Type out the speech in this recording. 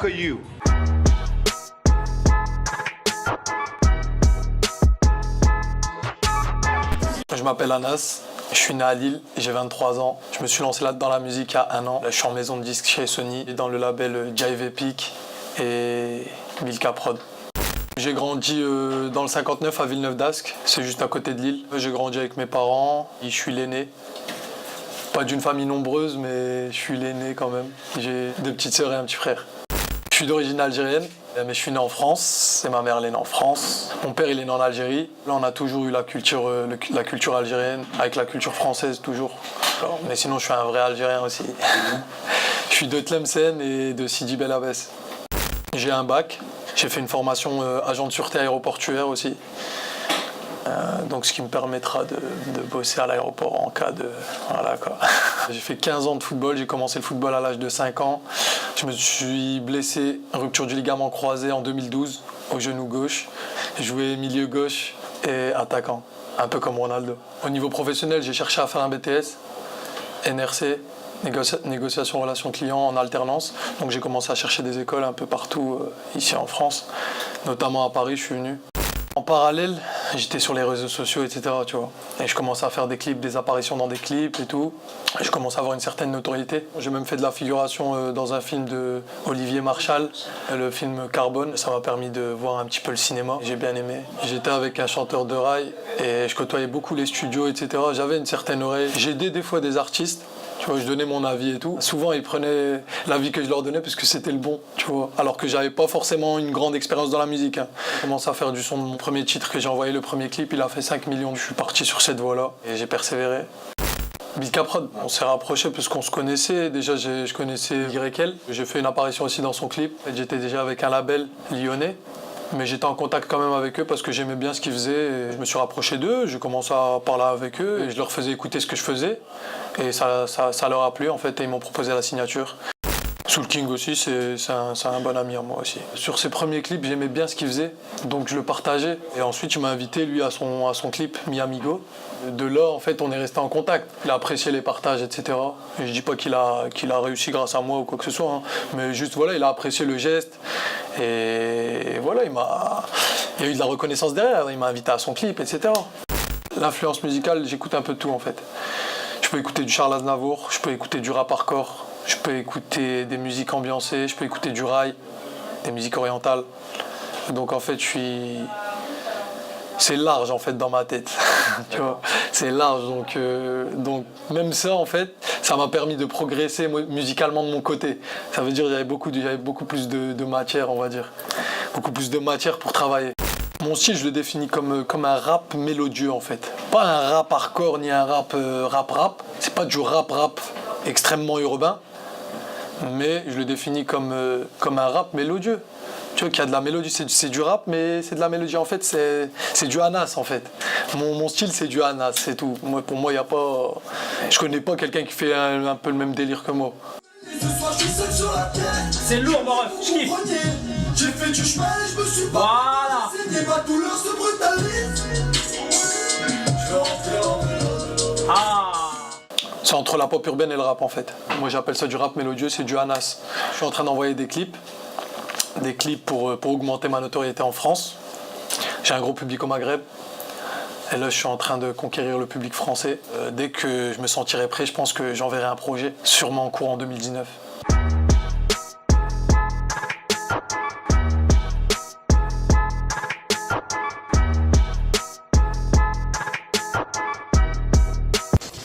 fuck are you? Je m'appelle Anas, je suis né à Lille, j'ai 23 ans. Je me suis lancé là-dedans la musique il y a 1 an. Je suis en maison de disques chez Sony, dans le label Jive Epic et Milka Prod. J'ai grandi dans le 59 à Villeneuve-d'Ascq, c'est juste à côté de Lille. J'ai grandi avec mes parents, je suis l'aîné. Pas d'une famille nombreuse, mais je suis l'aîné quand même. J'ai 2 petites sœurs et un petit frère. Je suis d'origine algérienne, mais je suis né en France, et ma mère elle est née en France. Mon père il est né en Algérie. Là on a toujours eu la culture algérienne, avec la culture française toujours. Alors, mais sinon je suis un vrai Algérien aussi. Je suis de Tlemcen et de Sidi Bel Abbès. J'ai un bac, j'ai fait une formation agent de sûreté aéroportuaire aussi. Donc ce qui me permettra de bosser à l'aéroport en cas de... Voilà quoi. J'ai fait 15 ans de football, j'ai commencé le football à l'âge de 5 ans. Je me suis blessé, rupture du ligament croisé en 2012 au genou gauche. J'ai joué milieu gauche et attaquant, un peu comme Ronaldo. Au niveau professionnel, j'ai cherché à faire un BTS, NRC, négociation relations clients en alternance. Donc j'ai commencé à chercher des écoles un peu partout ici en France, notamment à Paris, je suis venu. En parallèle, j'étais sur les réseaux sociaux, etc. Tu vois. Et je commençais à faire des clips, des apparitions dans des clips et tout. Et je commençais à avoir une certaine notoriété. J'ai même fait de la figuration dans un film de Olivier Marchal, le film Carbone. Ça m'a permis de voir un petit peu le cinéma. J'ai bien aimé. J'étais avec un chanteur de rail et je côtoyais beaucoup les studios, etc. J'avais une certaine oreille. J'aidais des fois des artistes. Tu vois, je donnais mon avis et tout. Souvent, ils prenaient l'avis que je leur donnais parce que c'était le bon, tu vois. Alors que j'avais pas forcément une grande expérience dans la musique. Hein. J'ai commencé à faire du son de mon premier titre que j'ai envoyé, le premier clip, il a fait 5 millions. Je suis parti sur cette voie-là et j'ai persévéré. Milka Prod, on s'est rapprochés parce qu'on se connaissait. Déjà, je connaissais YL. J'ai fait une apparition aussi dans son clip. J'étais déjà avec un label lyonnais. Mais j'étais en contact quand même avec eux parce que j'aimais bien ce qu'ils faisaient. Et je me suis rapproché d'eux, j'ai commencé à parler avec eux et je leur faisais écouter ce que je faisais. Et ça leur a plu en fait et ils m'ont proposé la signature. Soul King aussi, c'est un bon ami à moi aussi. Sur ses premiers clips, j'aimais bien ce qu'il faisait, donc je le partageais. Et ensuite, il m'a invité lui à son clip Mi Amigo. De là, en fait, on est resté en contact. Il a apprécié les partages, etc. Et je dis pas qu'il a réussi grâce à moi ou quoi que ce soit, hein. Mais juste voilà, il a apprécié le geste. Et voilà, il y a eu de la reconnaissance derrière. Il m'a invité à son clip, etc. L'influence musicale, j'écoute un peu de tout en fait. Je peux écouter du Charles Aznavour, je peux écouter du rap hardcore, je peux écouter des musiques ambiancées, je peux écouter du rail, des musiques orientales. Donc en fait, c'est large en fait dans ma tête. Tu vois, c'est large. Donc même ça en fait, ça m'a permis de progresser musicalement de mon côté. Ça veut dire qu'il y avait beaucoup plus de matière, on va dire. Beaucoup plus de matière pour travailler. Mon style, je le définis comme un rap mélodieux en fait. Pas un rap hardcore ni un rap rap. C'est pas du rap extrêmement urbain, mais je le définis comme un rap mélodieux. Tu vois qu'il y a de la mélodie, c'est du rap, mais c'est de la mélodie en fait, c'est du Anas en fait. Mon style c'est du Anas, c'est tout. Pour moi, il y a pas, je connais pas quelqu'un qui fait un peu le même délire que moi. C'est lourd mon ref, je kiffe. J'ai fait du chemin et je me suis Voilà. saigné, ma douleur se brutalise. Ah. C'est entre la pop urbaine et le rap en fait. Moi j'appelle ça du rap mélodieux, c'est du Anas. Je suis en train d'envoyer des clips pour augmenter ma notoriété en France. J'ai un gros public au Maghreb. Et là je suis en train de conquérir le public français. Dès que je me sentirai prêt, je pense que j'enverrai un projet, sûrement en cours en 2019.